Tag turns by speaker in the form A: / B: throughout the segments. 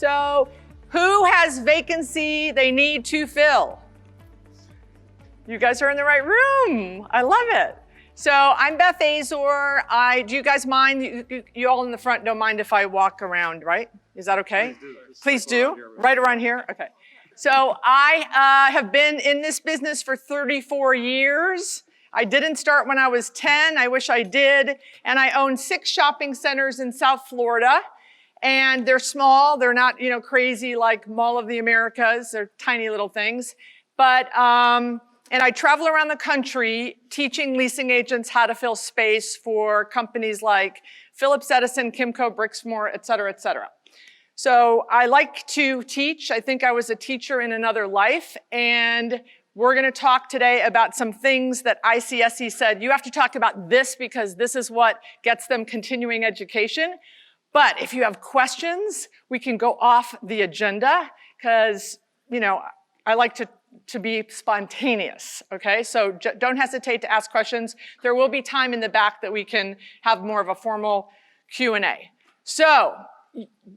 A: So who has vacancy they need to fill? You guys are in the right room. I love it. So I'm Beth Azor. Do you guys mind? You all in the front don't mind if I walk around, right? Is that okay? Please do. Right around here? Okay. So I have been in this business for 34 years. I didn't start when I was 10. I wish I did. And I own 6 shopping centers in South Florida. And they're small. They're not, crazy like Mall of the Americas. They're tiny little things. But, and I travel around the country teaching leasing agents how to fill space for companies like Phillips Edison, Kimco, Brixmor, et cetera, et cetera. So I like to teach. I think I was a teacher in another life. And we're going to talk today about some things that ICSC said, you have to talk about this because this is what gets them continuing education. But if you have questions, we can go off the agenda because, I like to be spontaneous, okay? So don't hesitate to ask questions. There will be time in the back that we can have more of a formal Q&A. So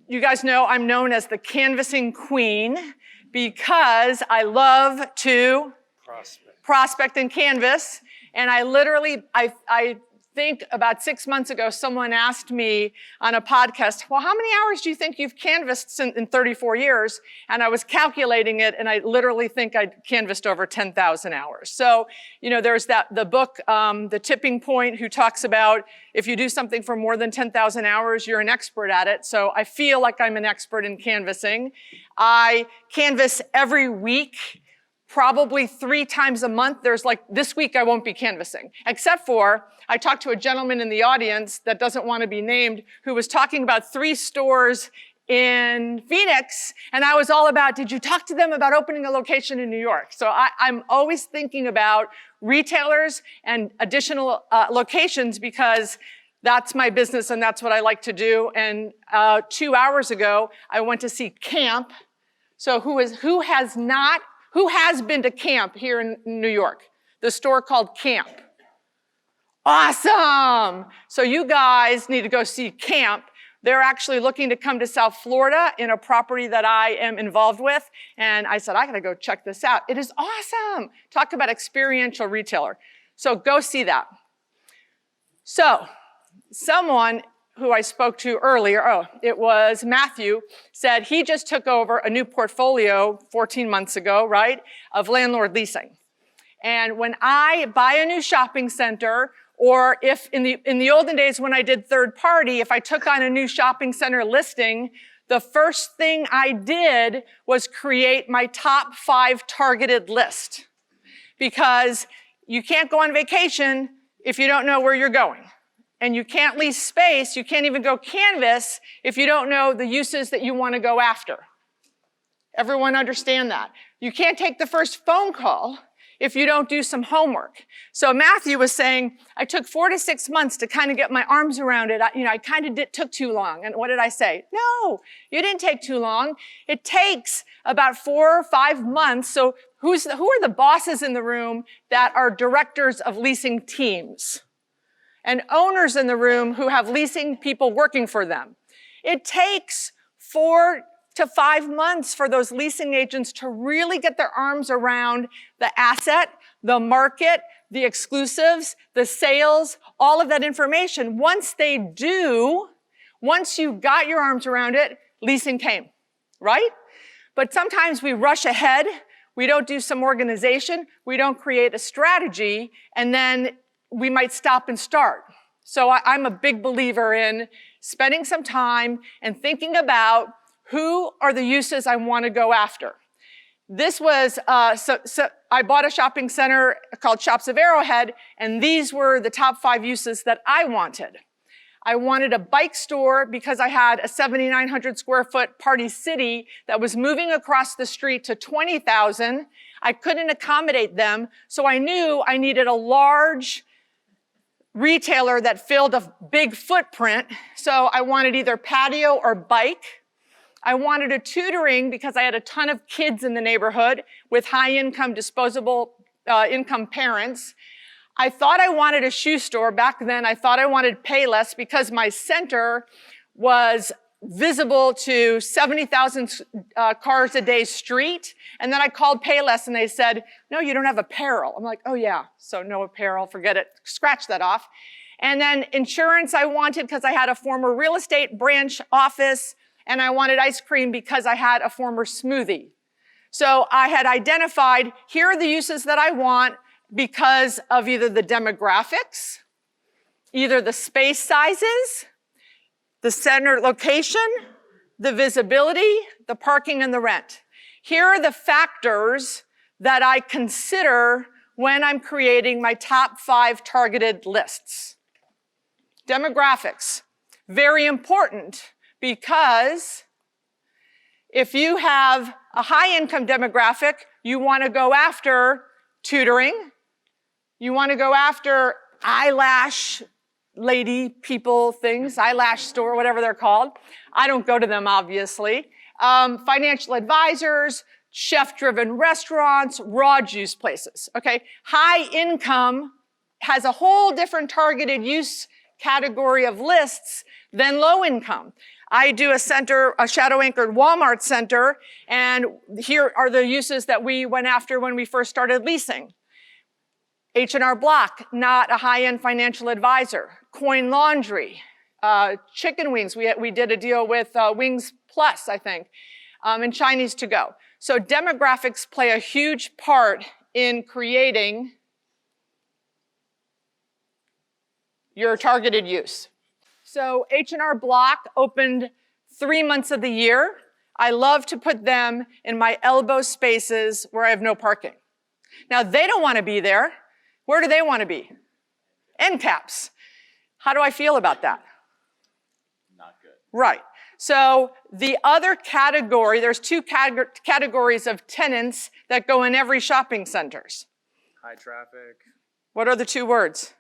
A: you guys know I'm known as the canvassing queen because I love to prospect and canvass. And I think about 6 months ago, someone asked me on a podcast, well, how many hours do you think you've canvassed in 34 years? And I was calculating it, and I literally think I canvassed over 10,000 hours. So, there's the book, The Tipping Point, who talks about if you do something for more than 10,000 hours, you're an expert at it. So I feel like I'm an expert in canvassing. I canvass every week. Probably 3 times a month. This week I won't be canvassing, except for I talked to a gentleman in the audience that doesn't want to be named who was talking about 3 stores in Phoenix, and I was all about, did you talk to them about opening a location in New York? So I'm always thinking about retailers and additional locations because that's my business and that's what I like to do. And 2 hours ago, I went to see Camp. So who has been to Camp here in New York? The store called Camp. Awesome! So you guys need to go see Camp. They're actually looking to come to South Florida in a property that I am involved with. And I said, I gotta go check this out. It is awesome. Talk about experiential retailer. So go see that. So someone who I spoke to earlier, it was Matthew, said he just took over a new portfolio 14 months ago, right, of landlord leasing. And when I buy a new shopping center, or if in the olden days when I did third party, if I took on a new shopping center listing, the first thing I did was create my top 5 targeted list. Because you can't go on vacation if you don't know where you're going. And you can't lease space, you can't even go canvas if you don't know the uses that you want to go after. Everyone understand that? You can't take the first phone call if you don't do some homework. So Matthew was saying, I took 4 to 6 months to kind of get my arms around it. I kind of took too long. And what did I say? No, you didn't take too long. It takes about 4 or 5 months. So who are the bosses in the room that are directors of leasing teams? And owners in the room who have leasing people working for them. It takes 4 to 5 months for those leasing agents to really get their arms around the asset, the market, the exclusives, the sales, all of that information. Once they do, once you got your arms around it, leasing came, right? But sometimes we rush ahead, we don't do some organization, we don't create a strategy, and then we might stop and start. So I'm a big believer in spending some time and thinking about who are the uses I want to go after. This was, I bought a shopping center called Shops of Arrowhead, and these were the top 5 uses that I wanted. I wanted a bike store because I had a 7,900 square foot Party City that was moving across the street to 20,000. I couldn't accommodate them, so I knew I needed a large retailer that filled a big footprint. So I wanted either patio or bike. I wanted a tutoring because I had a ton of kids in the neighborhood with high income, disposable income parents. I thought I wanted a shoe store. Back then, I thought I wanted Payless because my center was visible to 70,000 cars a day street. And then I called Payless and they said, no, you don't have apparel. I'm like, oh yeah, so no apparel, forget it, scratch that off. And then insurance I wanted because I had a former real estate branch office, and I wanted ice cream because I had a former smoothie. So I had identified, here are the uses that I want because of either the demographics, either the space sizes, the center location, the visibility, the parking, and the rent. Here are the factors that I consider when I'm creating my top 5 targeted lists. Demographics, very important, because if you have a high-income demographic, you want to go after tutoring, you want to go after eyelash lady people things, eyelash store, whatever they're called. I don't go to them, obviously. Financial advisors, chef-driven restaurants, raw juice places, okay? High income has a whole different targeted use category of lists than low income. I do a shadow-anchored Walmart center, and here are the uses that we went after when we first started leasing. H&R Block, not a high-end financial advisor. Coin Laundry, chicken wings. We did a deal with Wings Plus, I think, and Chinese to go. So demographics play a huge part in creating your targeted use. So H&R Block opened 3 months of the year. I love to put them in my elbow spaces where I have no parking. Now, they don't want to be there. Where do they want to be? End caps. How do I feel about that?
B: Not good.
A: Right. So the other category, there's 2 categories of tenants that go in every shopping centers.
B: High traffic.
A: What are the 2 words?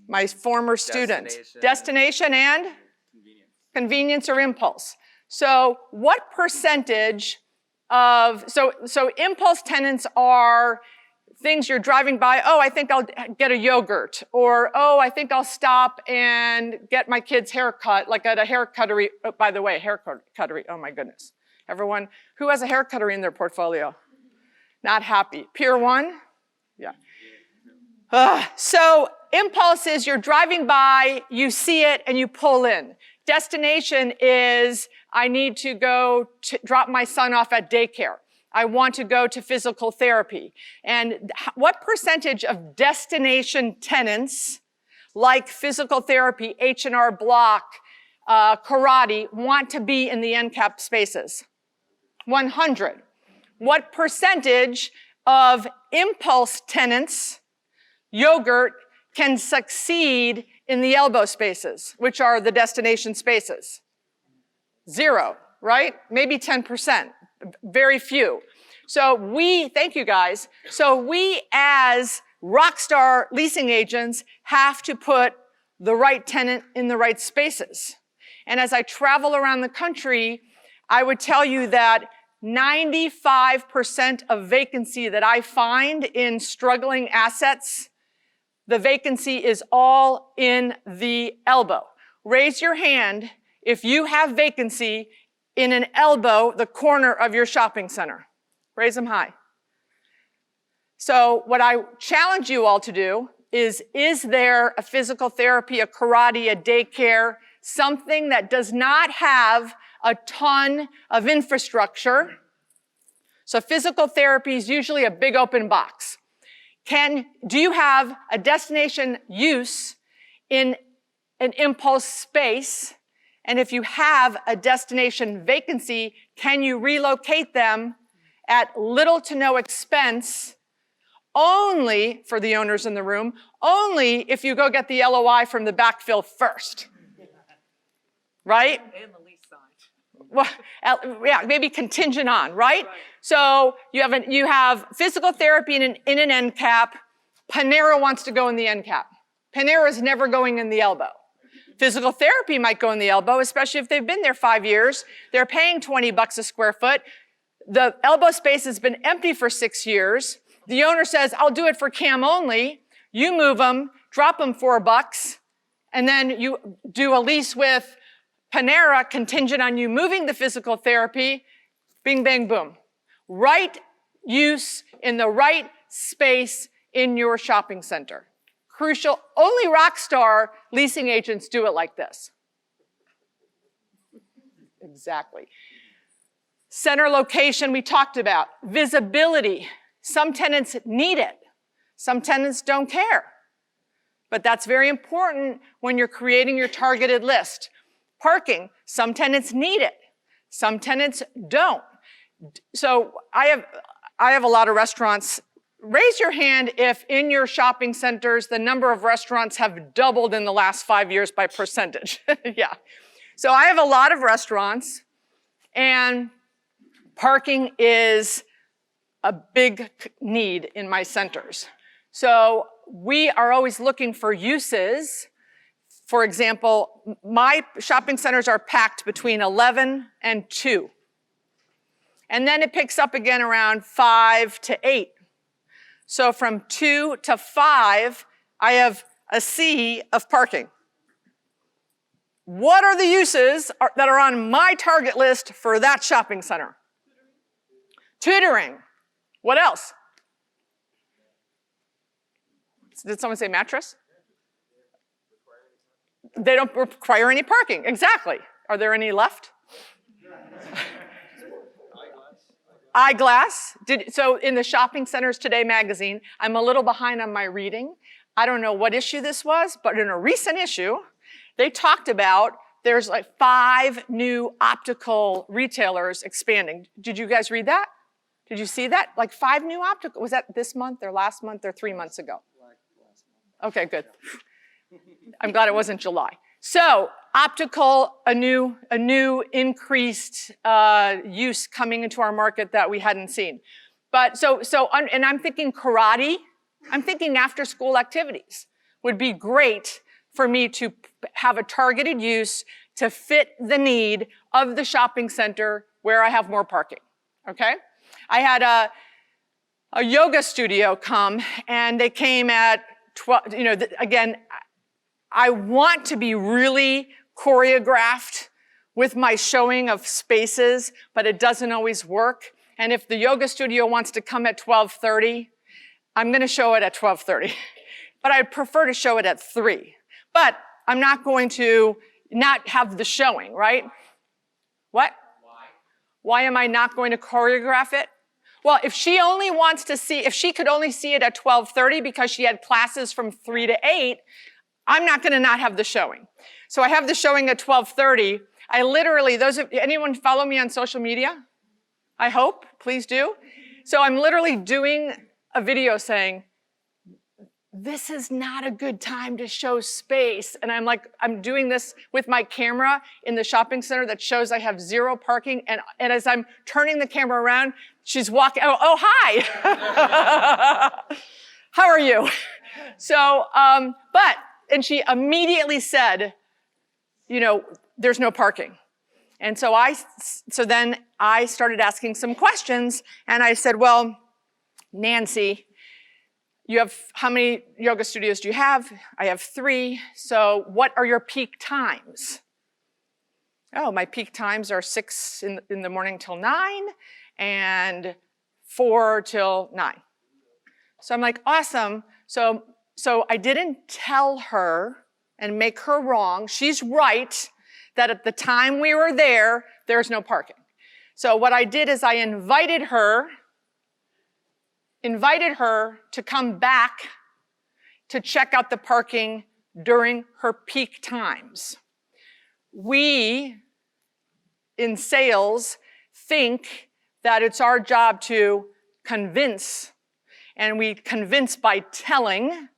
A: My former student. Destination and?
B: Convenience.
A: Convenience or impulse. So what percentage of, so impulse tenants are things you're driving by, oh, I think I'll get a yogurt, or oh, I think I'll stop and get my kid's haircut, like at a haircuttery. Oh, by the way, haircuttery, oh my goodness. Everyone, who has a haircuttery in their portfolio? Not happy. Pier 1? Yeah. So impulse is you're driving by, you see it, and you pull in. Destination is I need to go to drop my son off at daycare. I want to go to physical therapy. And what percentage of destination tenants, like physical therapy, H&R Block, karate, want to be in the end cap spaces? 100. What percentage of impulse tenants, yogurt, can succeed in the elbow spaces, which are the destination spaces? 0, right? Maybe 10%. Very few. So thank you guys. So we as ROCKSTAR leasing agents have to put the right tenant in the right spaces. And as I travel around the country, I would tell you that 95% of vacancy that I find in struggling assets, the vacancy is all in the elbow. Raise your hand if you have vacancy in an elbow, the corner of your shopping center. Raise them high. So what I challenge you all to do is there a physical therapy, a karate, a daycare, something that does not have a ton of infrastructure? So physical therapy is usually a big open box. Do you have a destination use in an impulse space? And if you have a destination vacancy, can you relocate them at little to no expense, only, for the owners in the room, only if you go get the LOI from the backfill first? Right?
C: And the lease side.
A: Well, yeah, maybe contingent on, right? So you have physical therapy in an end cap. Panera wants to go in the end cap. Panera is never going in the elbow. Physical therapy might go in the elbow, especially if they've been there 5 years. They're paying $20 a square foot. The elbow space has been empty for 6 years. The owner says, I'll do it for CAM only. You move them, drop them $4, and then you do a lease with Panera, contingent on you moving the physical therapy, bing, bang, boom. Right use in the right space in your shopping center. Crucial, only ROCKSTAR leasing agents do it like this. Exactly. Center location we talked about. Visibility. Some tenants need it. Some tenants don't care. But that's very important when you're creating your targeted list. Parking. Some tenants need it. Some tenants don't. So I have a lot of restaurants. Raise your hand if in your shopping centers the number of restaurants have doubled in the last 5 years by percentage. Yeah. So I have a lot of restaurants, and parking is a big need in my centers. So we are always looking for uses. For example, my shopping centers are packed between 11 and 2. And then it picks up again around 5 to 8. So from 2 to 5, I have a sea of parking. What are the uses that are on my target list for that shopping center? Tutoring. What else? Did someone say mattress? They don't require any parking. Exactly. Are there any left? Eyeglass. So in the Shopping Centers Today magazine, I'm a little behind on my reading. I don't know what issue this was, but in a recent issue, they talked about there's like 5 new optical retailers expanding. Did you guys read that? Did you see that? Like 5 new optical, was that this month or last month or 3 months ago? Okay, good. I'm glad it wasn't July. So optical, a new increased use coming into our market that we hadn't seen. But and I'm thinking karate. I'm thinking after school activities would be great for me to have a targeted use to fit the need of the shopping center where I have more parking, okay? I had a yoga studio come, and they came at 12, again, I want to be really choreographed with my showing of spaces, but it doesn't always work. And if the yoga studio wants to come at 12:30, I'm gonna show it at 12:30. But I'd prefer to show it at 3. But I'm not going to not have the showing, right? What? Why am I not going to choreograph it? Well, if she could only see it at 12:30 because she had classes from 3 to 8, I'm not gonna not have the showing. So I have the showing at 12:30. I literally, anyone follow me on social media? I hope, please do. So I'm literally doing a video saying, this is not a good time to show space. And I'm doing this with my camera in the shopping center that shows I have 0 parking. And as I'm turning the camera around, she's walking, oh hi. How are you? So, and she immediately said, there's no parking. And so then I started asking some questions, and I said, well, Nancy, how many yoga studios do you have? I have 3. So what are your peak times? Oh, my peak times are 6 in the morning till 9 and 4 till 9. So I'm like, awesome. So I didn't tell her and make her wrong. She's right that at the time we were there, there's no parking. So what I did is I invited her to come back to check out the parking during her peak times. We, in sales, think that it's our job to convince, and we convince by telling,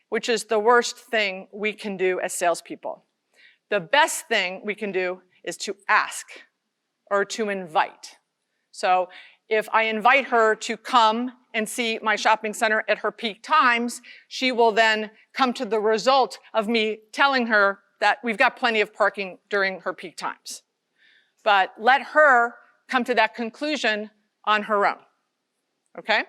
A: which is the worst thing we can do as salespeople. The best thing we can do is to ask or to invite. So if I invite her to come and see my shopping center at her peak times, she will then come to the result of me telling her that we've got plenty of parking during her peak times. But let her come to that conclusion on her own, okay?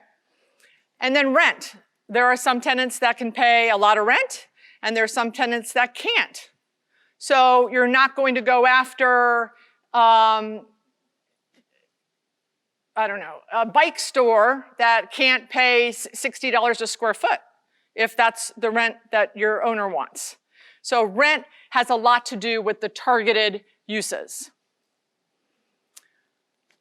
A: And then rent. There are some tenants that can pay a lot of rent, and there are some tenants that can't. So you're not going to go after, I don't know, a bike store that can't pay $60 a square foot if that's the rent that your owner wants. So rent has a lot to do with the targeted uses.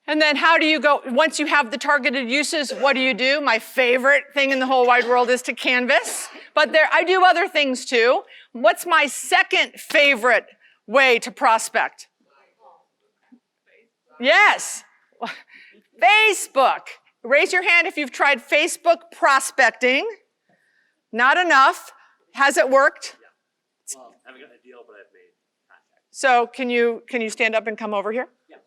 A: And then how do you go, once you have the targeted uses, what do? My favorite thing in the whole wide world is to canvas, but I do other things too. What's my second favorite way to prospect? Yes, Facebook. Raise your hand if you've tried Facebook prospecting. Not enough. Has it worked?
D: Well, I haven't got a deal, but I've made contact.
A: So can you stand up and come over here? Yeah.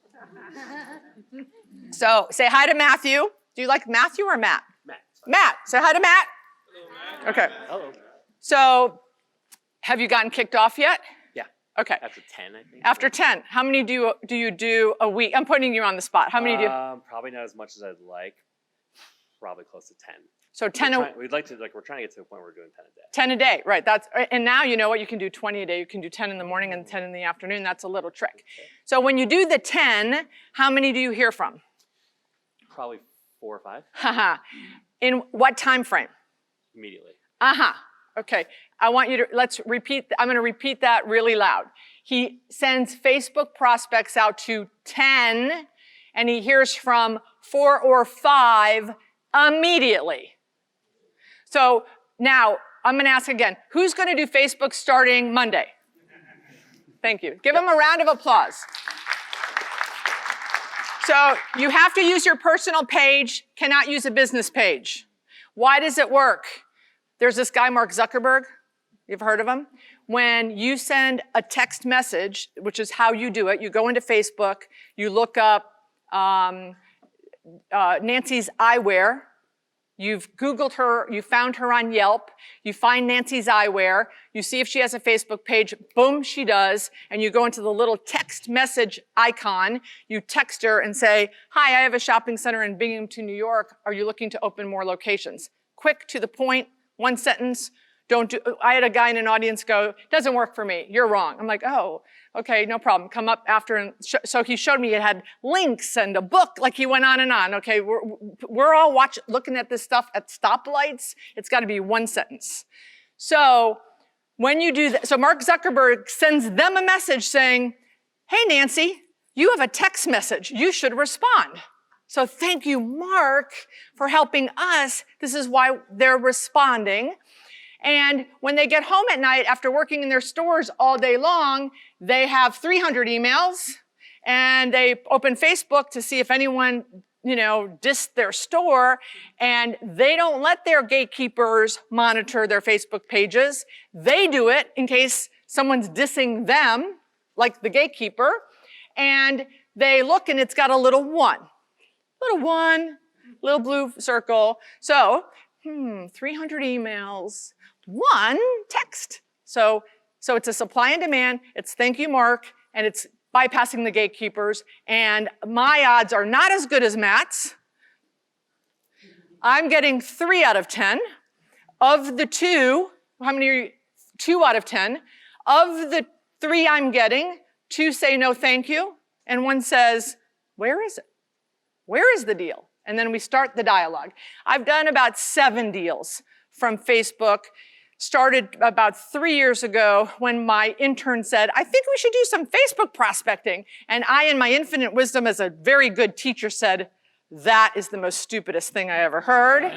A: So say hi to Matthew. Do you like Matthew or Matt?
D: Matt.
A: Matt. Say hi to Matt.
B: Hello, Matt.
A: Okay.
D: Hello.
A: So have you gotten kicked off yet?
D: Yeah.
A: Okay.
D: After 10, I think.
A: After 10, how many do you do a week? I'm putting you on the spot. How many do you?
D: Probably not as much as I'd like. Probably close to 10.
A: So 10
D: We'd like to, we're trying to get to the point where we're doing 10 a day.
A: 10 a day, right? And now you know what, you can do 20 a day. You can do 10 in the morning and 10 in the afternoon. That's a little trick. So when you do the 10, how many do you hear from?
D: Probably 4 or 5.
A: Haha. In what time frame?
D: Immediately.
A: Okay. I want you to, let's repeat, I'm going to repeat that really loud. He sends Facebook prospects out to 10, and he hears from 4 or 5 immediately. So now I'm going to ask again, who's going to do Facebook starting Monday? Thank you. Give him a round of applause. So you have to use your personal page, cannot use a business page. Why does it work? There's this guy, Mark Zuckerberg. You've heard of him? When you send a text message, which is how you do it, you go into Facebook, you look up Nancy's eyewear. You've Googled her, you found her on Yelp, you find Nancy's eyewear, you see if she has a Facebook page, boom, she does, and you go into the little text message icon, you text her and say, hi, I have a shopping center in Binghamton, New York, are you looking to open more locations? Quick, to the point, one sentence, I had a guy in an audience go, doesn't work for me, you're wrong. I'm like, oh, okay, no problem, come up after, and so he showed me it had links and a book, like he went on and on. Okay, we're all looking at this stuff at stoplights, it's gotta be one sentence. So when you do that, so Mark Zuckerberg sends them a message saying, hey Nancy, you have a text message, you should respond. So thank you, Mark, for helping us. This is why they're responding. And when they get home at night after working in their stores all day long, they have 300 emails and they open Facebook to see if anyone, dissed their store, and they don't let their gatekeepers monitor their Facebook pages. They do it in case someone's dissing them, like the gatekeeper, and they look and it's got a little one, little blue circle. So, 300 emails, one text. So it's a supply and demand, it's thank you, Mark, and it's bypassing the gatekeepers, and my odds are not as good as Matt's. I'm getting 3 out of 10. Of the 2, how many are you? 2 out of 10. Of the 3 I'm getting, 2 say no thank you, and 1 says, where is it? Where is the deal? And then we start the dialogue. I've done about 7 deals from Facebook. Started about 3 years ago when my intern said, I think we should do some Facebook prospecting. And I, in my infinite wisdom as a very good teacher, said, that is the most stupidest thing I ever heard.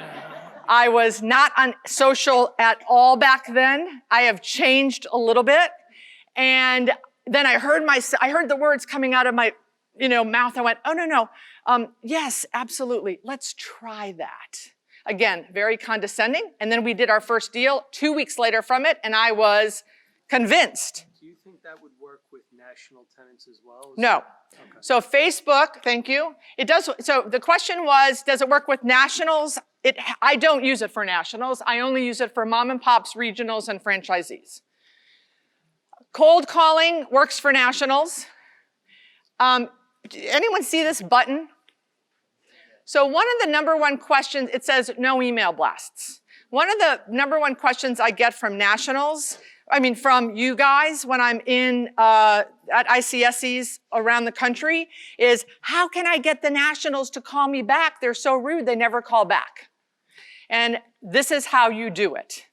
A: I was not on social at all back then. I have changed a little bit. And then I heard the words coming out of my mouth. I went, oh, no. Yes, absolutely. Let's try that. Again, very condescending. And then we did our first deal 2 weeks later from it, and I was convinced.
E: Do you think that would work with national tenants as well?
A: No.
E: Okay.
A: So Facebook, thank you. It does. So the question was, does it work with nationals? I don't use it for nationals. I only use it for mom and pops, regionals, and franchisees. Cold calling works for nationals. Anyone see this button? So one of the number 1 questions, it says no email blasts. One of the number 1 questions I get from nationals from you guys when I'm in at ICSCs around the country is, how can I get the nationals to call me back? They're so rude, they never call back. And this is how you do it.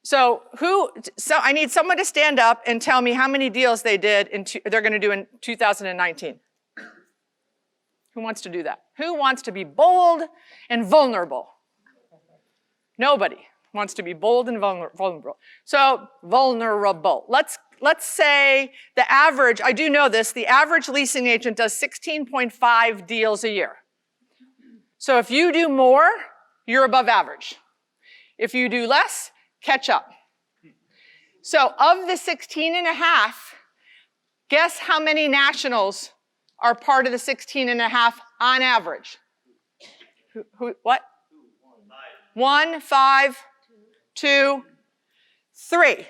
A: So I need someone to stand up and tell me how many deals they're going to do in 2019. Who wants to do that? Who wants to be bold and vulnerable? Nobody wants to be bold and vulnerable. So vulnerable. Let's say the average, I do know this, the average leasing agent does 16.5 deals a year. So if you do more, you're above average. If you do less, catch up. So of the 16 and a half, guess how many nationals are part of the 16 and a half on average? What? 1, 5, 2, 3.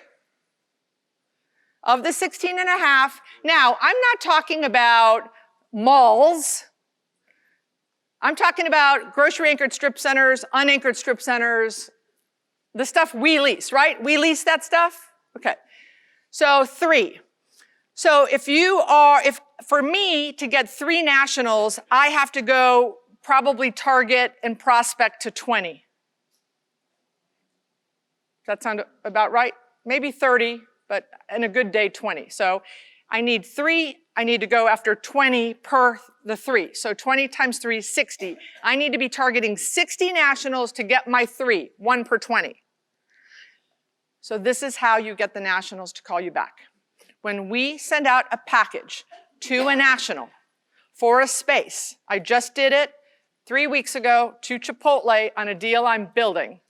A: Of the 16 and a half. Now, I'm not talking about malls. I'm talking about grocery anchored strip centers, unanchored strip centers, the stuff we lease, right? We lease that stuff? Okay. So 3. So if for me to get 3 nationals, I have to go probably target and prospect to 20. Does that sound about right? Maybe 30, but in a good day, 20. So I need 3. I need to go after 20 per the 3. So 20 times 3, 60. I need to be targeting 60 nationals to get my 3, 1 per 20. So this is how you get the nationals to call you back. When we send out a package to a national for a space, I just did it 3 weeks ago to Chipotle on a deal I'm building.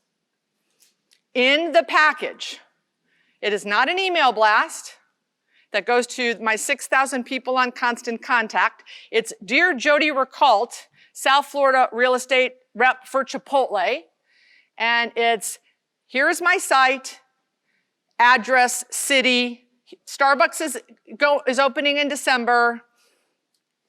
A: In the package, it is not an email blast that goes to my 6,000 people on constant contact. It's Dear Jody Ricault, South Florida real estate rep for Chipotle. And it's, here's my site, address, city. Starbucks is opening in December.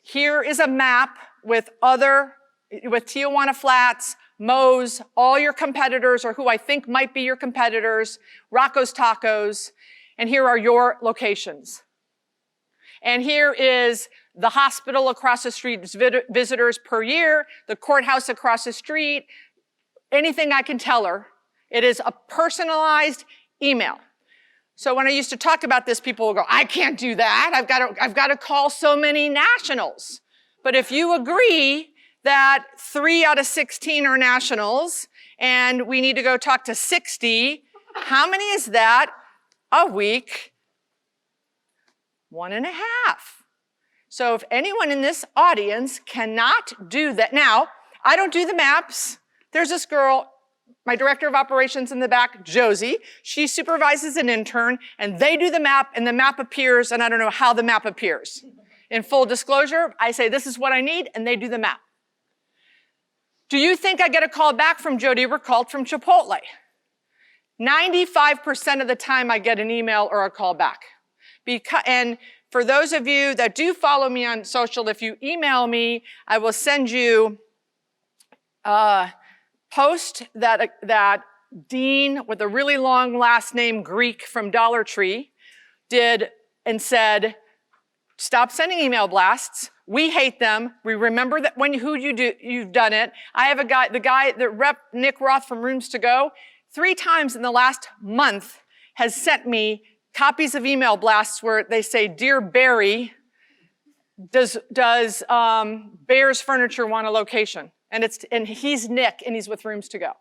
A: Here is a map with Tijuana Flats, Moe's, all your competitors, or who I think might be your competitors, Rocco's Tacos, and here are your locations. And here is the hospital across the street's visitors per year, the courthouse across the street, anything I can tell her. It is a personalized email. So when I used to talk about this, people will go, I can't do that. I've got to call so many nationals. But if you agree that 3 out of 16 are nationals and we need to go talk to 60, how many is that a week? 1.5. So if anyone in this audience cannot do that, now, I don't do the maps. There's this girl, my director of operations in the back, Josie. She supervises an intern, and they do the map, and the map appears, and I don't know how the map appears. In full disclosure, I say, this is what I need, and they do the map. Do you think I get a call back from Jody Ricault from Chipotle? 95% of the time I get an email or a call back. And for those of you that do follow me on social, if you email me, I will send you a post that Dean, with a really long last name, Greek, from Dollar Tree, did and said, stop sending email blasts. We hate them. We remember that you've done it. I have the rep Nick Roth from Rooms to Go, 3 times in the last month has sent me copies of email blasts where they say, Dear Barry, does Bears Furniture want a location? And he's Nick, and he's with Rooms to Go.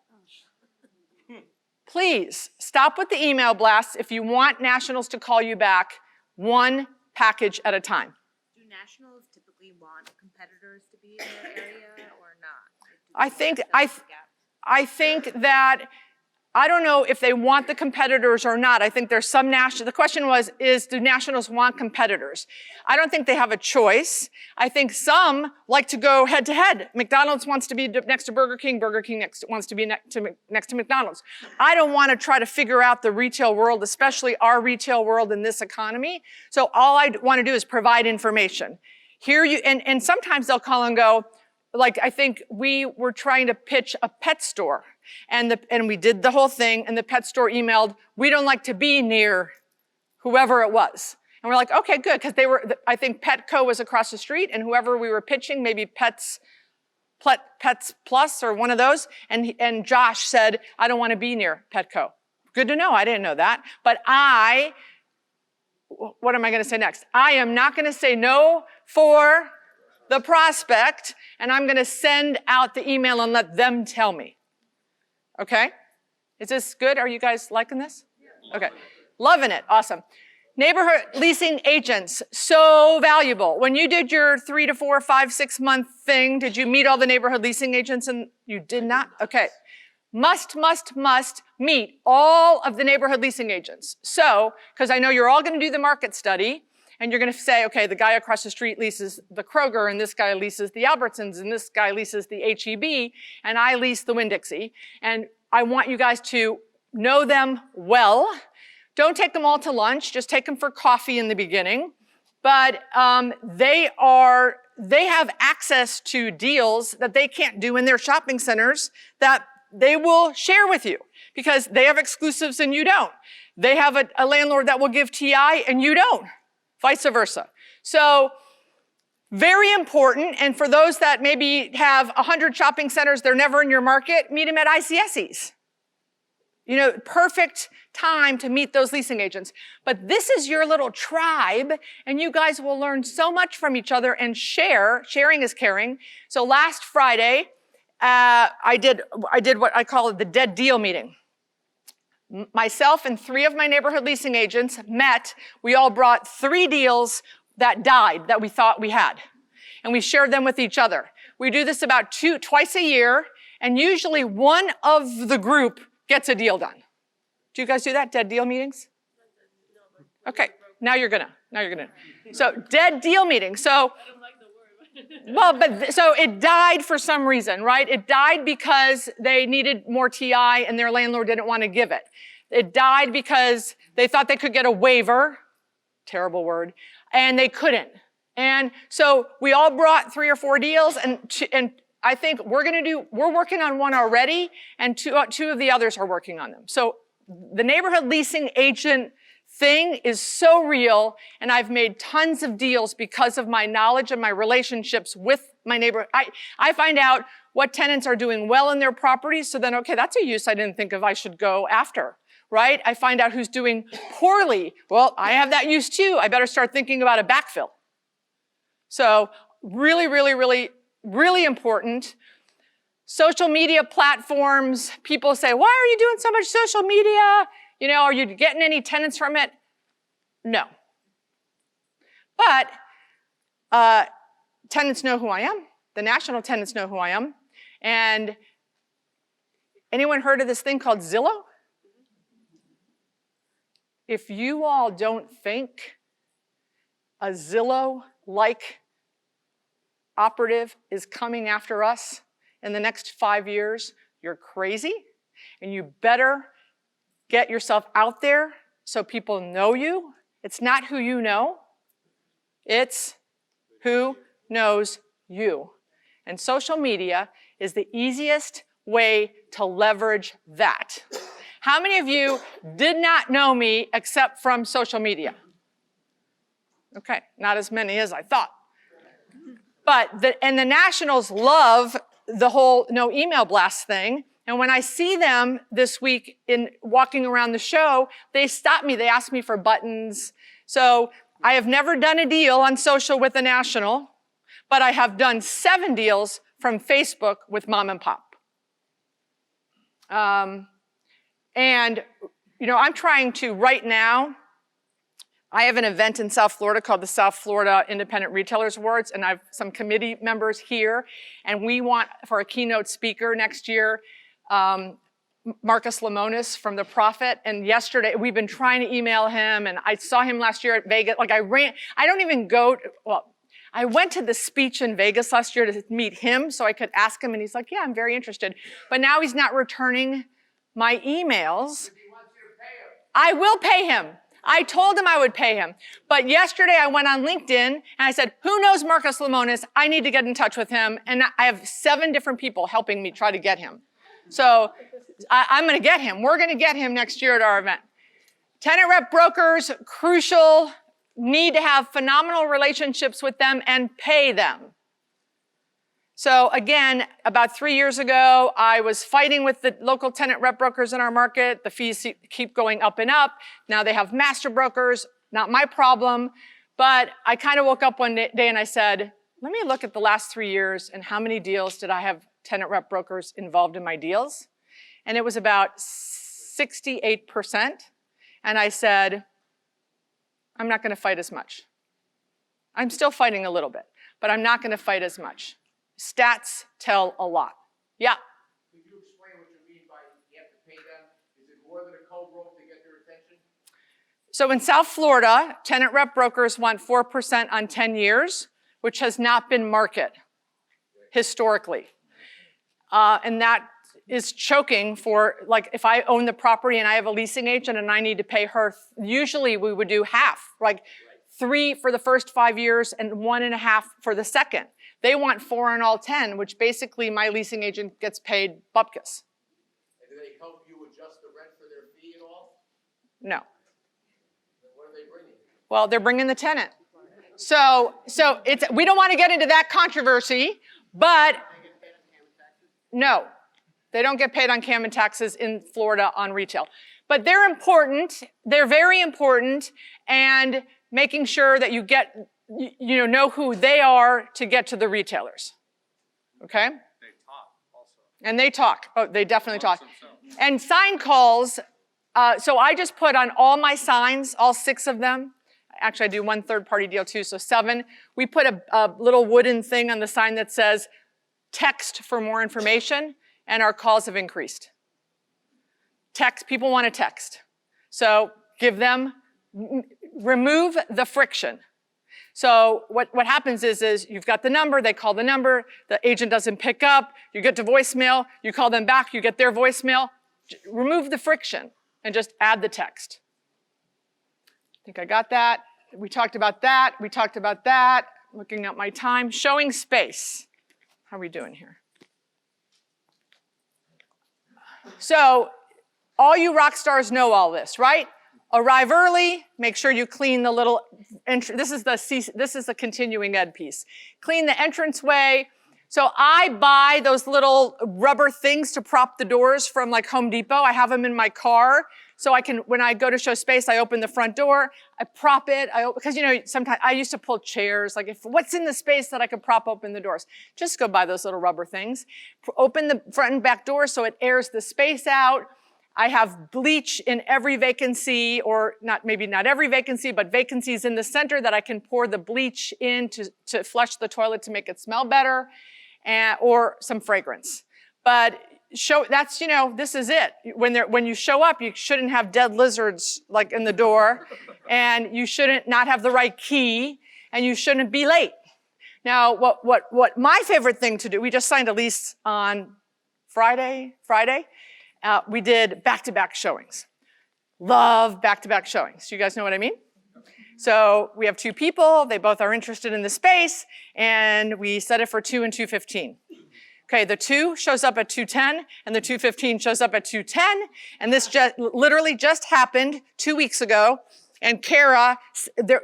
A: Please stop with the email blasts if you want nationals to call you back, 1 package at a time.
C: Do nationals typically want competitors to be in their area or not?
A: I think that, I don't know if they want the competitors or not. I think there's some the question was, do nationals want competitors? I don't think they have a choice. I think some like to go head to head. McDonald's wants to be next to Burger King. Burger King wants to be next to McDonald's. I don't want to try to figure out the retail world, especially our retail world in this economy. So all I want to do is provide information. And sometimes they'll call and go, like I think we were trying to pitch a pet store. And we did the whole thing, and the pet store emailed, we don't like to be near whoever it was. And we're like, okay, good, because I think Petco was across the street, and whoever we were pitching, maybe Pets Plus or one of those, and Josh said, I don't want to be near Petco. Good to know, I didn't know that. But what am I going to say next? I am not going to say no for the prospect, and I'm going to send out the email and let them tell me. Okay? Is this good? Are you guys liking this? Okay. Loving it. Awesome. Neighborhood leasing agents, so valuable. When you did your 3 to 4, 5, 6 month thing, did you meet all the neighborhood leasing agents? And you did not? Okay. Must meet all of the neighborhood leasing agents. So, because I know you're all going to do the market study, and you're going to say, okay, the guy across the street leases the Kroger, and this guy leases the Albertsons, and this guy leases the H-E-B, and I lease the Winn-Dixie. And I want you guys to know them well. Don't take them all to lunch. Just take them for coffee in the beginning. But they have access to deals that they can't do in their shopping centers that they will share with you because they have exclusives and you don't. They have a landlord that will give TI and you don't, vice versa. So very important. And for those that maybe have 100 shopping centers, they're never in your market, meet them at ICSCs. You know, perfect time to meet those leasing agents. But this is your little tribe, and you guys will learn so much from each other and share. Sharing is caring. So last Friday, I did what I call the dead deal meeting. Myself and 3 of my neighborhood leasing agents met. We all brought 3 deals that died that we thought we had, and we shared them with each other. We do this about twice a year, and usually one of the group gets a deal done. Do you guys do that, dead deal meetings? Okay, now you're gonna. So dead deal meeting. So, so it died for some reason, right? It died because they needed more TI and their landlord didn't want to give it. It died because they thought they could get a waiver, terrible word, and they couldn't. And so we all brought 3 or 4 deals, and I think we're working on one already, and two of the others are working on them. So the neighborhood leasing agent thing is so real, and I've made tons of deals because of my knowledge and my relationships with my neighbor. I find out what tenants are doing well in their properties, so then, okay, that's a use I didn't think of I should go after, right? I find out who's doing poorly. Well, I have that use too. I better start thinking about a backfill. So really, really, really, really important. Social media platforms, people say, why are you doing so much social media? You know, are you getting any tenants from it? No. But tenants know who I am. The national tenants know who I am. And anyone heard of this thing called Zillow? If you all don't think a Zillow-like operative is coming after us in the next 5 years, you're crazy, and you better get yourself out there so people know you. It's not who you know, it's who knows you. And social media is the easiest way to leverage that. How many of you did not know me except from social media? Okay, not as many as I thought. But the Nationals love the whole no email blast thing. And when I see them this week in walking around the show, they stop me. They ask me for buttons. So I have never done a deal on social with a national, but I have done 7 deals from Facebook with mom and pop. And, you know, I'm trying to right now, I have an event in South Florida called the South Florida Independent Retailers Awards, and I have some committee members here, and we want, for a keynote speaker next year, Marcus Lemonis from The Prophet, and yesterday, we've been trying to email him, and I saw him last year at Vegas, I went to the speech in Vegas last year to meet him so I could ask him, and he's like, yeah, I'm very interested. But now he's not returning my emails. I will pay him. I told him I would pay him. But yesterday I went on LinkedIn and I said, who knows Marcus Lemonis? I need to get in touch with him. And I have 7 different people helping me try to get him. So I'm going to get him. We're going to get him next year at our event. Tenant rep brokers, crucial, need to have phenomenal relationships with them and pay them. So again, about 3 years ago, I was fighting with the local tenant rep brokers in our market. The fees keep going up and up. Now they have master brokers, not my problem. But I kind of woke up one day and I said, let me look at the last 3 years and how many deals did I have tenant rep brokers involved in my deals? And it was about 68%. And I said, I'm not going to fight as much. I'm still fighting a little bit, but I'm not going to fight as much. Stats tell a lot. Yeah?
F: Could you explain what you mean by you have to pay them? Is it more than a co-broke to get their attention?
A: So in South Florida, tenant rep brokers want 4% on 10 years, which has not been market historically. And that is choking for, like, if I own the property and I have a leasing agent and I need to pay her, usually we would do half, like 3 for the first 5 years and 1.5 for the second. They want 4 on all 10, which basically my leasing agent gets paid bupkis.
F: And do they help you adjust the rent for their fee at all?
A: No.
F: Then what are they bringing?
A: Well, they're bringing the tenant. So we don't want to get into that controversy, but no, they don't get paid on CAM and taxes in Florida on retail. But they're important, they're very important, and making sure that you get, know who they are to get to the retailers, okay?
B: They talk also.
A: And they talk, oh, they definitely talk.
B: Themselves.
A: And sign calls, so I just put on all my signs, all 6 of them. Actually, I do 1 third-party deal too, so 7. We put a little wooden thing on the sign that says, text for more information, and our calls have increased. Text, people want to text. So give them, remove the friction. So what happens is you've got the number, they call the number, the agent doesn't pick up, you get to voicemail, you call them back, you get their voicemail. Remove the friction and just add the text. I think I got that. We talked about that. We talked about that. Looking at my time. Showing space. How are we doing here? So all you rock stars know all this, right? Arrive early. Make sure you clean the little this is the continuing ed piece. Clean the entranceway. So I buy those little rubber things to prop the doors from like Home Depot. I have them in my car. So I can, when I go to show space, I open the front door, I prop it, because sometimes I used to pull chairs, like what's in the space that I could prop open the doors? Just go buy those little rubber things. Open the front and back door so it airs the space out. I have bleach in every vacancy, or maybe not every vacancy, but vacancies in the center that I can pour the bleach in to flush the toilet to make it smell better, or some fragrance. But this is it. When you show up, you shouldn't have dead lizards like in the door, and you shouldn't not have the right key, and you shouldn't be late. Now, what my favorite thing to do, we just signed a lease on Friday. We did back-to-back showings. Love back-to-back showings. You guys know what I mean? So we have 2 people, they both are interested in the space, and we set it for 2 and 2:15. Okay, the 2 shows up at 2:10, and the 2:15 shows up at 2:10, and this literally just happened 2 weeks ago. And Kara,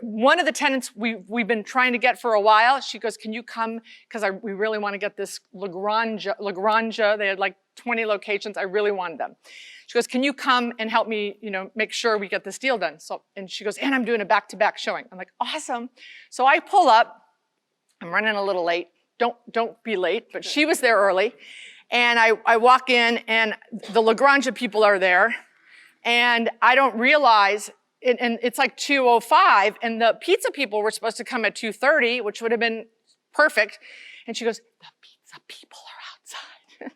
A: one of the tenants we've been trying to get for a while, she goes, can you come, because we really want to get this Lagrange, they had like 20 locations, I really wanted them. She goes, can you come and help me, make sure we get this deal done? And she goes, and I'm doing a back-to-back showing. I'm like, awesome. So I pull up, I'm running a little late. Don't be late, but she was there early. And I walk in, and the Lagrange people are there, and I don't realize, and it's like 2:05, and the pizza people were supposed to come at 2:30, which would have been perfect. And she goes, the pizza people are outside.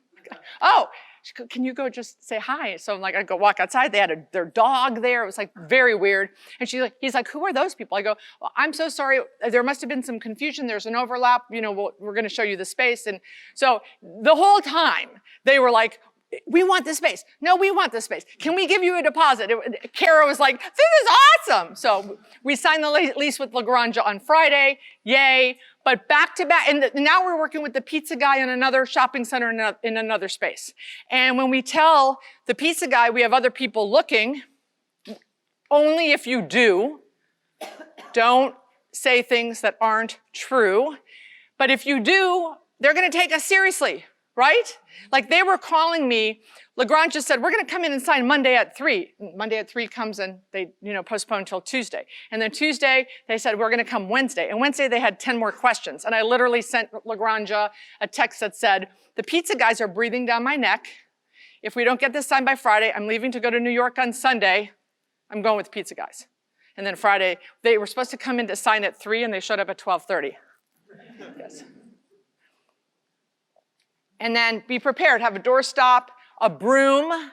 A: Oh, she goes, can you go just say hi? So I'm like, I go walk outside. They had their dog there. It was like very weird. And he's like, who are those people? I go, well, I'm so sorry. There must have been some confusion. There's an overlap. We're going to show you the space. And so the whole time they were like, we want this space. No, we want this space. Can we give you a deposit? Kara was like, this is awesome. So we signed the lease with Lagrange on Friday. Yay. But back to back, and now we're working with the pizza guy in another shopping center in another space. And when we tell the pizza guy we have other people looking, only if you do, don't say things that aren't true. But if you do, they're going to take us seriously, right? Like they were calling me. Lagrange just said, we're going to come in and sign Monday at 3. Monday at 3 comes and they, postpone until Tuesday. And then Tuesday, they said, we're going to come Wednesday. And Wednesday, they had 10 more questions. And I literally sent Lagrange a text that said, the pizza guys are breathing down my neck. If we don't get this signed by Friday, I'm leaving to go to New York on Sunday. I'm going with the pizza guys. And then Friday, they were supposed to come in to sign at 3 and they showed up at 12:30. Yes. And then be prepared, have a doorstop, a broom,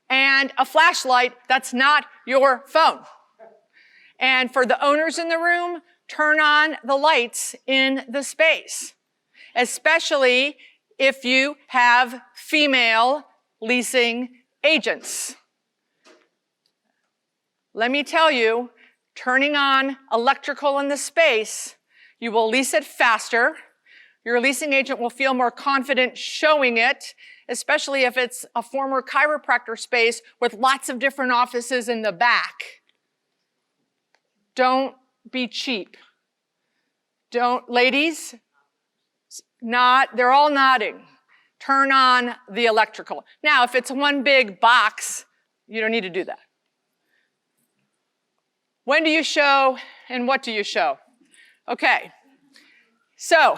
A: and a flashlight that's not your phone. And for the owners in the room, turn on the lights in the space, especially if you have female leasing agents. Let me tell you, turning on electrical in the space, you will lease it faster. Your leasing agent will feel more confident showing it, especially if it's a former chiropractor space with lots of different offices in the back. Don't be cheap. Ladies, they're all nodding. Turn on the electrical. Now, if it's one big box, you don't need to do that. When do you show and what do you show? Okay, so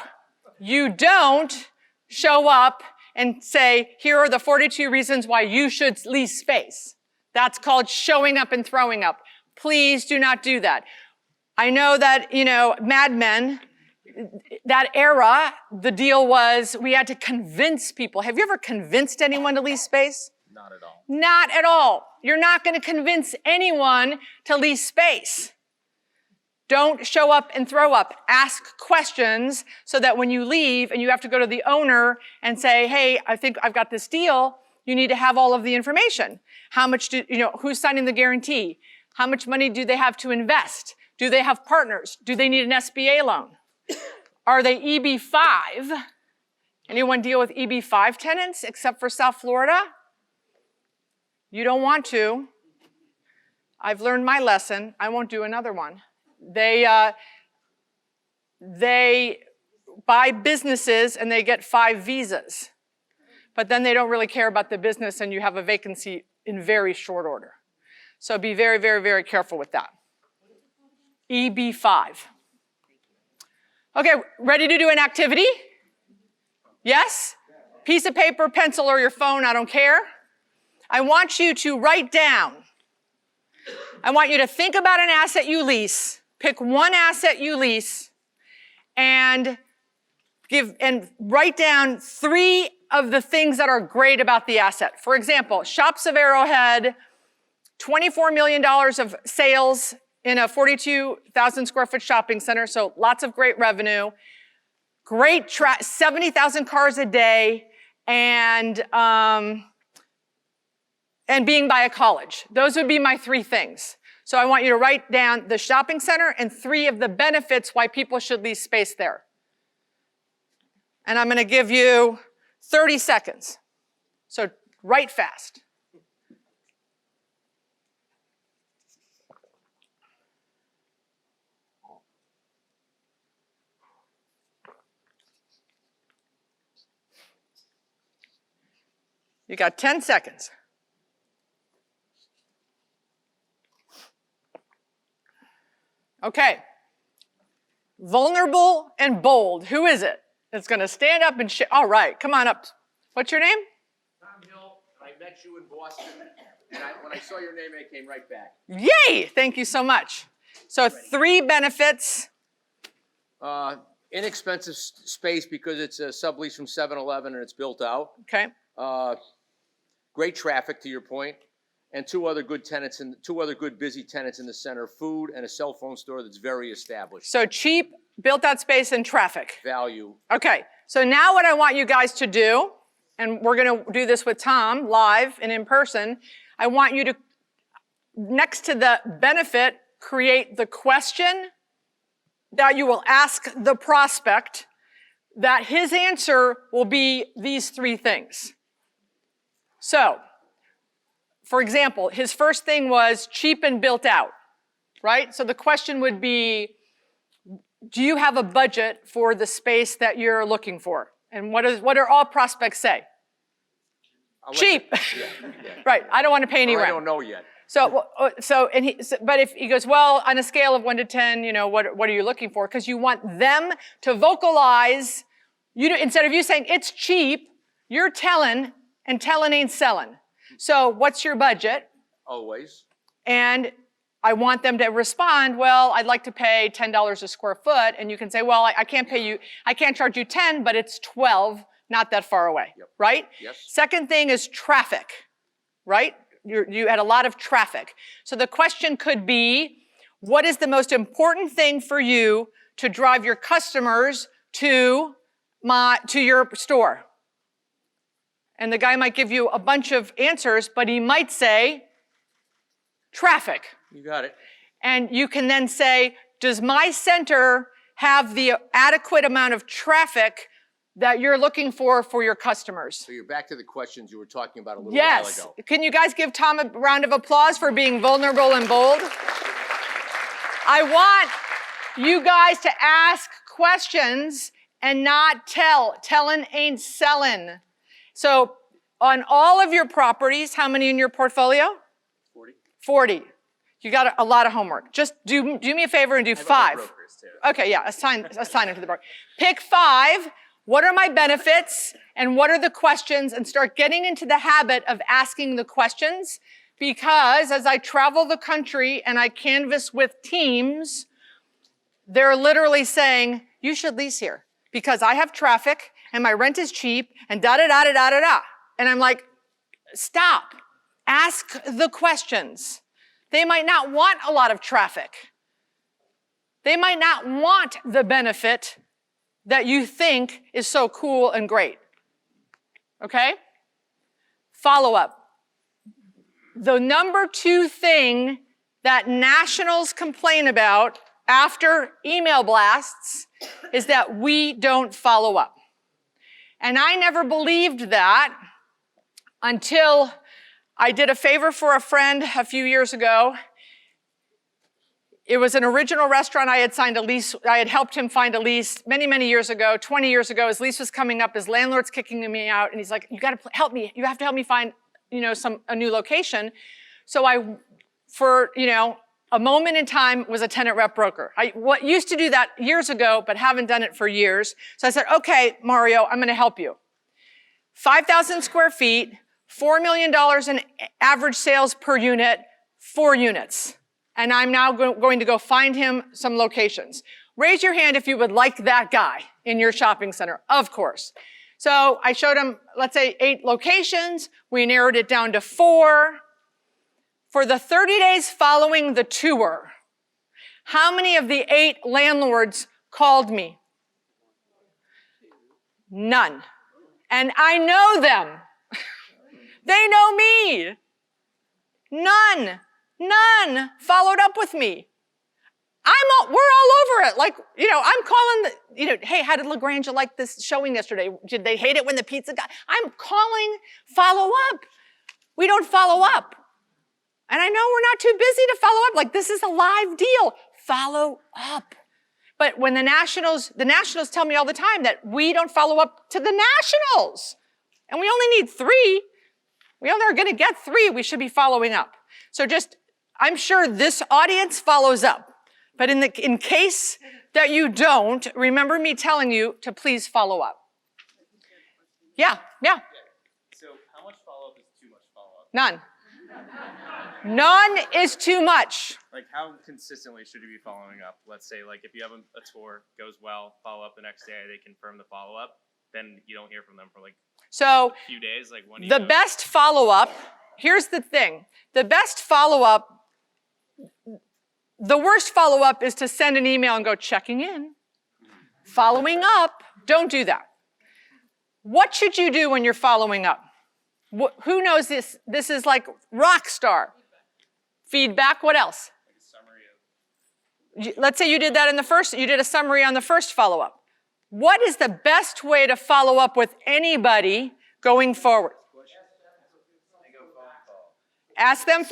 A: you don't show up and say, here are the 42 reasons why you should lease space. That's called showing up and throwing up. Please do not do that. I know that, Mad Men, that era, the deal was we had to convince people. Have you ever convinced anyone to lease space?
B: Not at all.
A: Not at all. You're not going to convince anyone to lease space. Don't show up and throw up. Ask questions so that when you leave and you have to go to the owner and say, hey, I think I've got this deal, you need to have all of the information. How much who's signing the guarantee? How much money do they have to invest? Do they have partners? Do they need an SBA loan? Are they EB5? Anyone deal with EB5 tenants except for South Florida? You don't want to. I've learned my lesson. I won't do another one. They buy businesses and they get 5 visas. But then they don't really care about the business and you have a vacancy in very short order. So be very, very, very careful with that. EB5. Okay, ready to do an activity? Yes? Piece of paper, pencil, or your phone, I don't care. I want you to write down. I want you to think about an asset you lease. Pick one asset you lease and write down 3 of the things that are great about the asset. For example, Shops of Arrowhead, $24 million of sales in a 42,000 square foot shopping center, so lots of great revenue, great 70,000 cars a day, and being by a college. Those would be my 3 things. So I want you to write down the shopping center and 3 of the benefits why people should lease space there. And I'm going to give you 30 seconds. So write fast. You got 10 seconds. Okay. Vulnerable and bold. Who is it? It's going to stand up and all right, come on up. What's your name?
F: Tom Hill, I met you in Boston, and when I saw your name, I came right back.
A: Yay! Thank you so much. So 3 benefits.
F: Inexpensive space because it's a sublease from 7-Eleven and it's built out.
A: Okay.
F: Great traffic, to your point, and 2 other good tenants and 2 other good busy tenants in the center. Food and a cell phone store that's very established.
A: So cheap, built out space, and traffic.
F: Value.
A: Okay. So now what I want you guys to do and we're going to do this with Tom live and in person, I want you to, next to the benefit, create the question that you will ask the prospect, that his answer will be these three things. So, for example, his first thing was cheap and built out, right? So the question would be, do you have a budget for the space that you're looking for? And what do all prospects say? Cheap. Right, I don't want to pay any rent.
F: I don't know yet.
A: But if he goes, well, on a scale of 1 to 10, you know, what are you looking for? Because you want them to vocalize, instead of you saying it's cheap, you're telling, and telling ain't selling. So what's your budget?
F: Always.
A: And I want them to respond, well, I'd like to pay $10 a square foot. And you can say, well, I can't charge you 10, but it's 12, not that far away,
F: Yep.
A: right?
F: Yes.
A: Second thing is traffic, right? You had a lot of traffic. So the question could be, what is the most important thing for you to drive your customers to your store? And the guy might give you a bunch of answers, but he might say traffic.
F: You got it.
A: And you can then say, does my center have the adequate amount of traffic that you're looking for your customers?
F: So you're back to the questions you were talking about a little while
A: Yes.
F: ago.
A: Can you guys give Tom a round of applause for being vulnerable and bold? I want you guys to ask questions and not tell. Telling ain't selling. So on all of your properties, how many in your portfolio?
B: 40.
A: 40. You got a lot of homework. Just do me a favor and do 5.
B: Brokers too.
A: Okay, yeah, assign it to the broker. Pick 5. What are my benefits and what are the questions, and start getting into the habit of asking the questions, because as I travel the country and I canvass with teams, they're literally saying, you should lease here because I have traffic and my rent is cheap and da-da-da-da-da-da-da. And I'm like, stop. Ask the questions. They might not want a lot of traffic. They might not want the benefit that you think is so cool and great. Okay? Follow up. The number 2 thing that nationals complain about after email blasts is that we don't follow up. And I never believed that until I did a favor for a friend a few years ago. It was an original restaurant. I had signed a lease. I had helped him find a lease many, many years ago, 20 years ago. His lease was coming up. His landlord's kicking me out. And he's like, you got to help me. You have to help me find, a new location. So I, for, a moment in time, was a tenant rep broker. I used to do that years ago, but haven't done it for years. So I said, okay, Mario, I'm going to help you. 5,000 square feet, $4 million in average sales per unit, 4 units. And I'm now going to go find him some locations. Raise your hand if you would like that guy in your shopping center, of course. So I showed him, let's say, 8 locations. We narrowed it down to 4. For the 30 days following the tour, how many of the 8 landlords called me? None. And I know them. They know me. None followed up with me. We're all over it. Like, I'm calling hey, how did LaGrange like this showing yesterday? Did they hate it when the pizza got? I'm calling follow up. We don't follow up. And I know we're not too busy to follow up. Like, this is a live deal. Follow up. But when the nationals tell me all the time that we don't follow up to the nationals. And we only need 3. We only are going to get 3. We should be following up. So I'm sure this audience follows up. But in case that you don't, remember me telling you to please follow up. Yeah.
B: So how much follow-up is too much follow-up?
A: None. None is too much.
B: Like, how consistently should you be following up? Let's say, like, if you have a tour, goes well, follow up the next day, they confirm the follow-up, then you don't hear from them for, like,
A: So
B: a few days. Like, when do you
A: the
B: know?
A: best follow-up, here's the thing. The best follow-up, the worst follow-up is to send an email and go checking in. Following up, don't do that. What should you do when you're following up? Who knows this? This is like ROCKSTAR. Feedback, what else?
B: Like a summary of.
A: Let's say you did that in the first, you did a summary on the first follow-up. What is the best way to follow up with anybody going forward? Ask them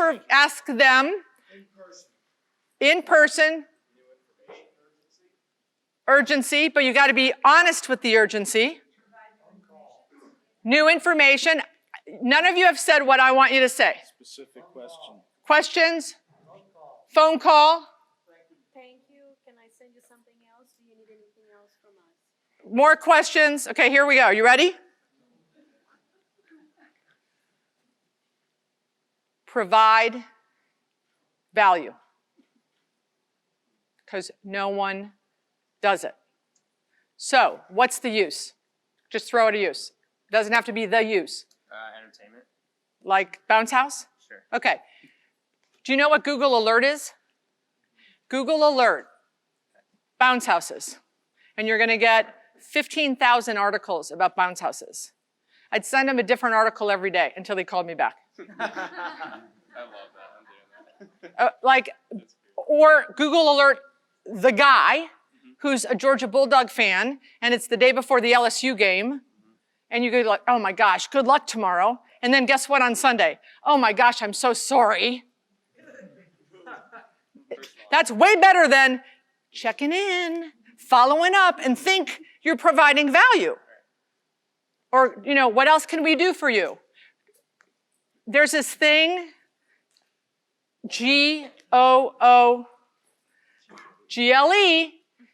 A: in person, urgency, but you got to be honest with the urgency. New information. None of you have said what I want you to say.
G: Specific question.
A: Questions? Phone call?
H: Thank you. Can I send you something else? Do you need anything else from us?
A: More questions? Okay, here we go. You ready? Provide value. Because no one does it. So, what's the use? Just throw it a use. It doesn't have to be the use.
B: Entertainment.
A: Like Bounce House?
B: Sure.
A: Okay. Do you know what Google Alert is? Google Alert, bounce houses. And you're going to get 15,000 articles about bounce houses. I'd send him a different article every day until he called me back.
B: I love that. I'm doing that.
A: Or Google Alert the guy who's a Georgia Bulldog fan, and it's the day before the LSU game, and you go like, oh my gosh, good luck tomorrow. And then guess what on Sunday? Oh my gosh, I'm so sorry. That's way better than checking in, following up, and think you're providing value. Or, you know, what else can we do for you? There's this thing, Google.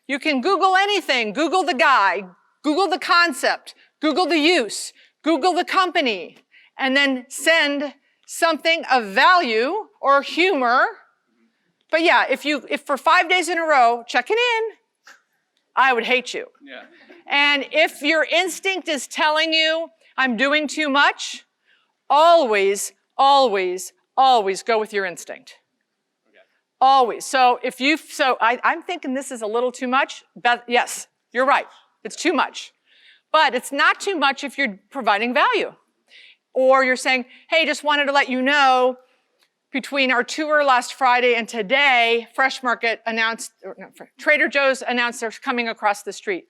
A: You can Google anything. Google the guy, Google the concept, Google the use, Google the company, and then send something of value or humor. But yeah, if for 5 days in a row, checking in, I would hate you.
B: Yeah.
A: And if your instinct is telling you, I'm doing too much, always, always, always go with your instinct.
B: Okay.
A: Always. So I'm thinking this is a little too much. Beth, yes, you're right. It's too much. But it's not too much if you're providing value. Or you're saying, hey, just wanted to let you know, between our tour last Friday and today, Fresh Market announced, Trader Joe's announced they're coming across the street.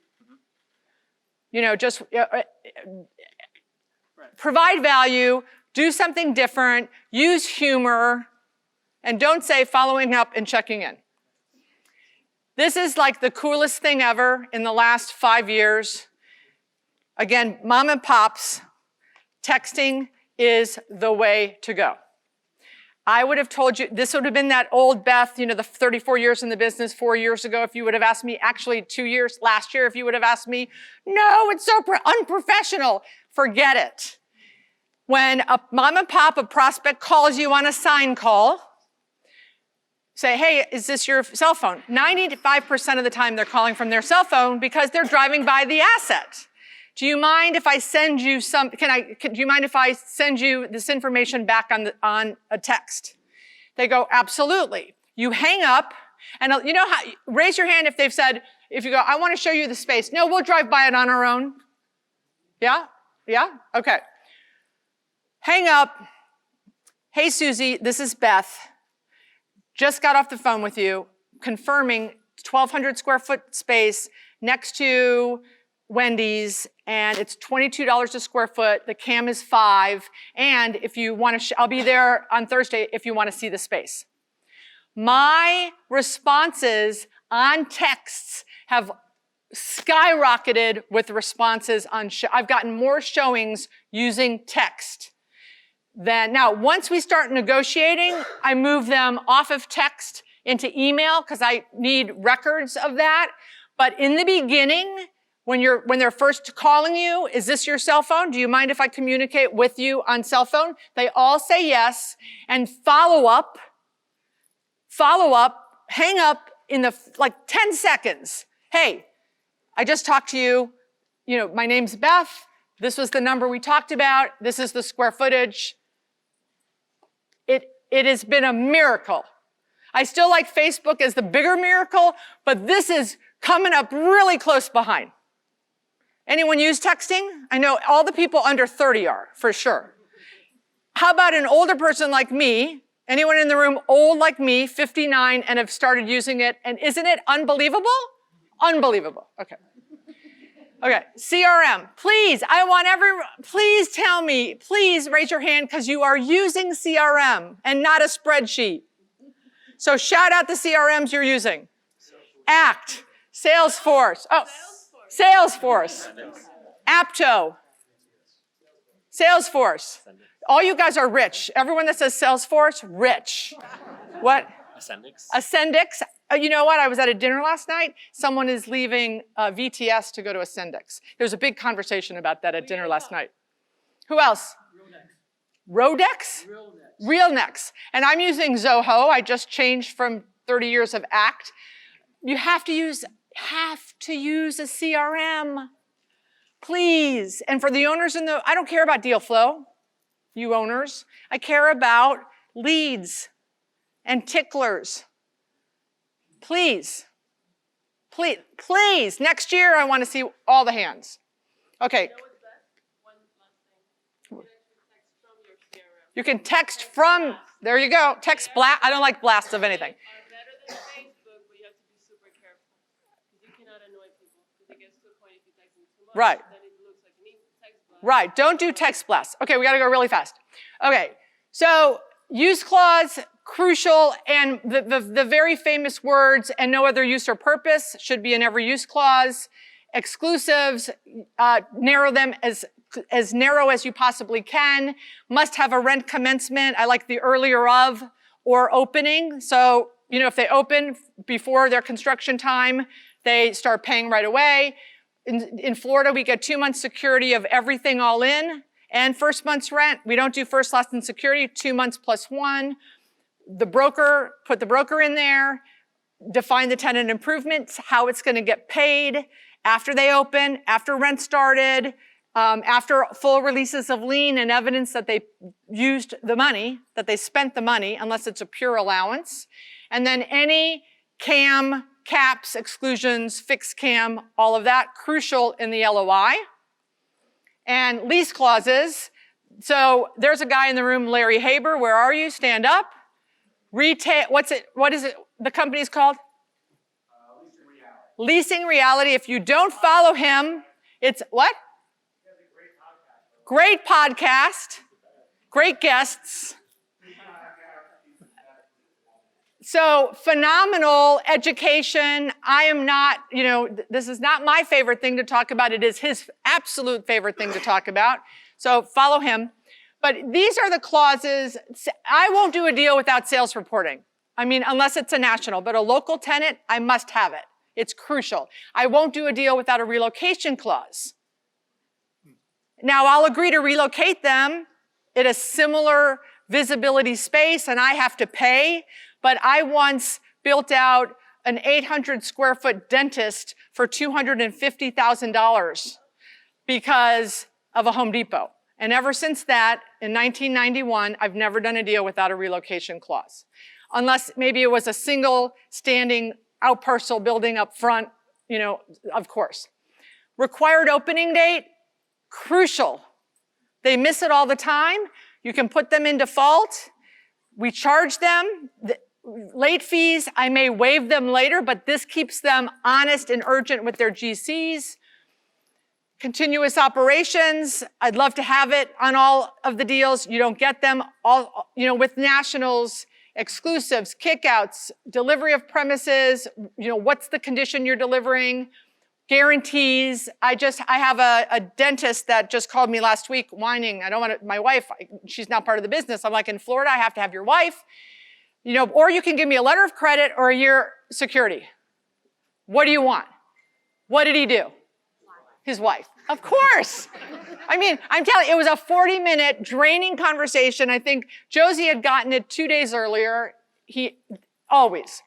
A: You know, just provide value, do something different, use humor, and don't say following up and checking in. This is like the coolest thing ever in the last 5 years. Again, mom and pops, texting is the way to go. I would have told you, this would have been that old Beth, you know, the 34 years in the business 4 years ago, if you would have asked me, actually 2 years, last year, if you would have asked me, no, it's so unprofessional. Forget it. When a mom and pop, a prospect calls you on a sign call, say, hey, is this your cell phone? 95% of the time they're calling from their cell phone because they're driving by the asset. Do you mind if I send you do you mind if I send you this information back on a text? They go, absolutely. You hang up, and you know how, raise your hand if they've said, if you go, I want to show you the space. No, we'll drive by it on our own. Yeah? Yeah? Okay. Hang up. Hey, Susie, this is Beth. Just got off the phone with you, confirming 1,200 square foot space next to Wendy's, and it's $22 a square foot. The CAM is $5, and if you want to, I'll be there on Thursday if you want to see the space. My responses on texts have skyrocketed with responses on. I've gotten more showings using text than now. Once we start negotiating, I move them off of text into email because I need records of that. But in the beginning, when they're first calling you, is this your cell phone? Do you mind if I communicate with you on cell phone? They all say yes, and follow up, hang up in the, 10 seconds. Hey, I just talked to you. You know, my name's Beth. This was the number we talked about. This is the square footage. It has been a miracle. I still like Facebook as the bigger miracle, but this is coming up really close behind. Anyone use texting? I know all the people under 30 are, for sure. How about an older person like me? Anyone in the room old like me, 59, and have started using it? And isn't it unbelievable? Unbelievable. Okay. Okay, CRM. Please, please tell me, please raise your hand because you are using CRM and not a spreadsheet. So shout out the CRMs you're using. ACT, Salesforce. Oh, Salesforce. Apto. Salesforce. All you guys are rich. Everyone that says Salesforce, rich. What?
D: Ascendix.
A: Ascendix. You know what? I was at a dinner last night. Someone is leaving VTS to go to Ascendix. There was a big conversation about that at dinner last night. Who else? Rodex? Realnex. And I'm using Zoho. I just changed from 30 years of ACT. You have to use a CRM. Please. And for the owners I don't care about deal flow, you owners. I care about leads and ticklers. Please. Please. Please. Next year, I want to see all the hands. Okay. You can text from, there you go. Text blast. I don't like blasts of anything.
H: Better than Facebook, but you have to be super careful. Because you cannot annoy people. Because it gets to a point if you text them too much,
A: Right.
H: then it looks like an text blast.
A: Right. Don't do text blasts. Okay, we got to go really fast. Okay. So use clause, crucial, and the very famous words, and no other use or purpose, should be in every use clause. Exclusives, narrow them as narrow as you possibly can. Must have a rent commencement. I like the earlier of or opening. So, if they open before their construction time, they start paying right away. In Florida, we get 2 months security of everything all in and first month's rent. We don't do first, last, and security, 2 months plus 1. The broker, put the broker in there, define the tenant improvements, how it's going to get paid after they open, after rent started, after full releases of lien and evidence that they used the money, that they spent the money, unless it's a pure allowance. And then any CAM, caps, exclusions, fixed CAM, all of that, crucial in the LOI. And lease clauses. So there's a guy in the room, Larry Haber. Where are you? Stand up. Retail, what is it, the company's called? Leasing Reality. If you don't follow him, it's what? Great podcast. Great guests. So phenomenal education. I am not, this is not my favorite thing to talk about. It is his absolute favorite thing to talk about. So follow him. But these are the clauses. I won't do a deal without sales reporting. Unless it's a national, but a local tenant, I must have it. It's crucial. I won't do a deal without a relocation clause. Now, I'll agree to relocate them in a similar visibility space, and I have to pay, but I once built out an 800 square foot dentist for $250,000 because of a Home Depot. And ever since that, in 1991, I've never done a deal without a relocation clause. Unless maybe it was a single standing out parcel building up front, of course. Required opening date, crucial. They miss it all the time. You can put them in default. We charge them. Late fees, I may waive them later, but this keeps them honest and urgent with their GCs. Continuous operations, I'd love to have it on all of the deals. You don't get them all, with nationals, exclusives, kickouts, delivery of premises, what's the condition you're delivering, guarantees. I have a dentist that just called me last week whining. I don't want my wife, she's not part of the business. I'm like, in Florida, I have to have your wife, or you can give me a letter of credit or a year security. What do you want? What did he do? His wife. Of course. I'm telling you, it was a 40-minute draining conversation. I think Josie had gotten it 2 days earlier. He always.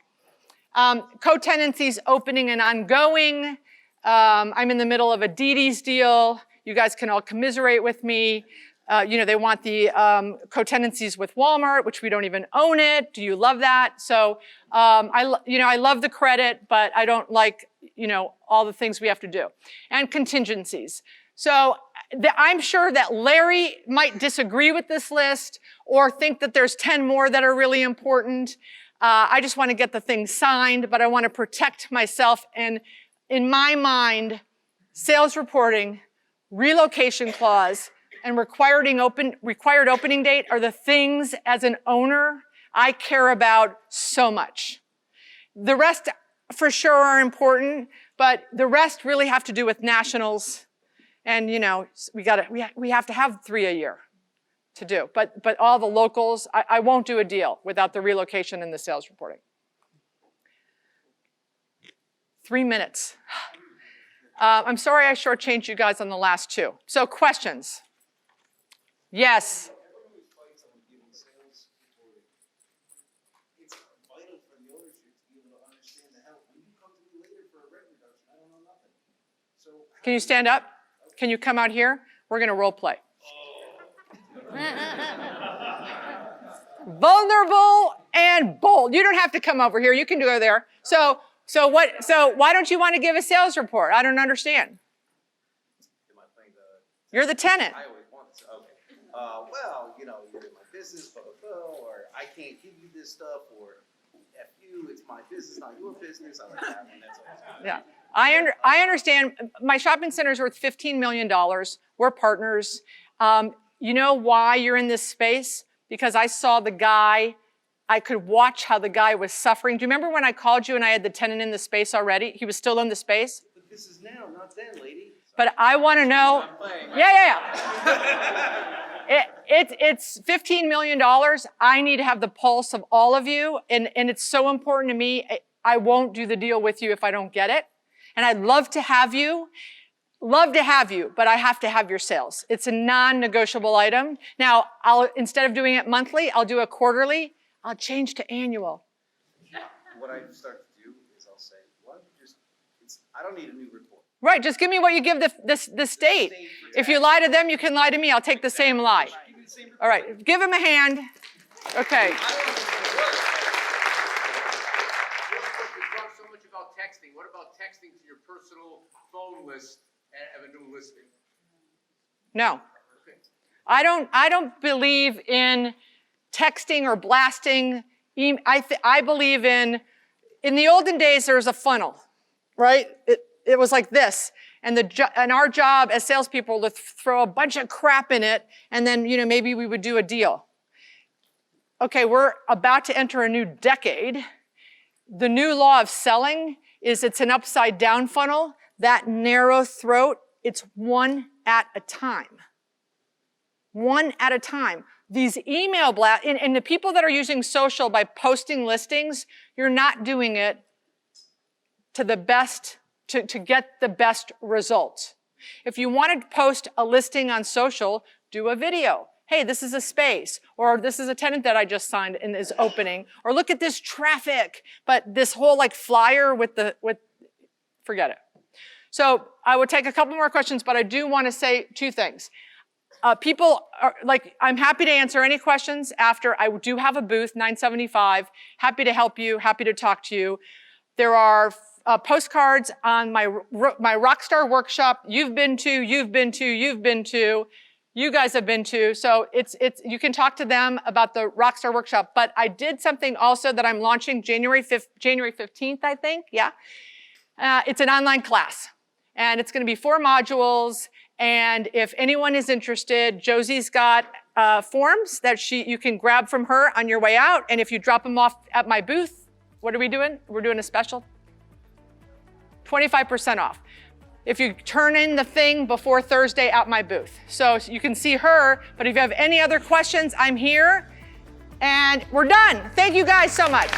A: Co-tenancies opening and ongoing. I'm in the middle of a DD's deal. You guys can all commiserate with me. They want the co-tenancies with Walmart, which we don't even own it. Do you love that? So I love the credit, but I don't like all the things we have to do. And contingencies. So I'm sure that Larry might disagree with this list or think that there's 10 more that are really important. I just want to get the thing signed, but I want to protect myself. And in my mind, sales reporting, relocation clause, and required opening date are the things as an owner I care about so much. The rest for sure are important, but the rest really have to do with nationals. And we have to have 3 a year to do. But all the locals, I won't do a deal without the relocation and the sales reporting. 3 minutes. I'm sorry I shortchanged you guys on the last 2. So questions? Yes.
G: It's vital for the ownership to be able to understand the help. When you come to me later for a rent reduction, I don't know nothing. So
A: Can you stand up? Can you come out here? We're going to role play. Vulnerable and bold. You don't have to come over here. You can go there. So why don't you want to give a sales report? I don't understand.
G: am I playing the?
A: You're the tenant.
G: I always want to. Okay. Well, you're in my business, blah blah blah, or I can't give you this stuff, or F you, it's my business, not your business. I like that one. That's always.
A: Yeah. I understand. My shopping center is worth $15 million. We're partners. You know why you're in this space? Because I saw the guy. I could watch how the guy was suffering. Do you remember when I called you and I had the tenant in the space already? He was still in the space?
G: But this is now, not then, lady.
A: But I want to know.
G: I'm playing.
A: Yeah. It's $15 million. I need to have the pulse of all of you. And it's so important to me. I won't do the deal with you if I don't get it. And I'd love to have you, but I have to have your sales. It's a non-negotiable item. Now, instead of doing it monthly, I'll do it quarterly. I'll change to annual.
G: What I start to do is I'll say, why don't you I don't need a new report.
A: Right, just give me what you give the state. If you lie to them, you can lie to me. I'll take the same lie. All right, give him a hand. Okay.
F: You talk so much about texting. What about texting to your personal phone list of a new listing?
A: No. I don't believe in texting or blasting. I believe in the olden days, there was a funnel, right? It was like this. And our job as salespeople to throw a bunch of crap in it, and then, maybe we would do a deal. Okay, we're about to enter a new decade. The new law of selling is it's an upside down funnel. That narrow throat, it's one at a time. One at a time. These email blasts, and the people that are using social by posting listings, you're not doing it to the best, to get the best results. If you want to post a listing on social, do a video. Hey, this is a space, or this is a tenant that I just signed and is opening, or look at this traffic. But this whole flyer forget it. So I would take a couple more questions, but I do want to say 2 things. People are I'm happy to answer any questions after. I do have a booth, 975. Happy to help you, happy to talk to you. There are postcards on my ROCKSTAR workshop. You've been to, you guys have been to. So you can talk to them about the ROCKSTAR workshop. But I did something also that I'm launching January 15th, I think. Yeah. It's an online class. And it's going to be 4 modules. And if anyone is interested, Josie's got forms that you can grab from her on your way out. And if you drop them off at my booth, what are we doing? We're doing a special 25% off. If you turn in the thing before Thursday at my booth. So you can see her, but if you have any other questions, I'm here. And we're done. Thank you guys so much.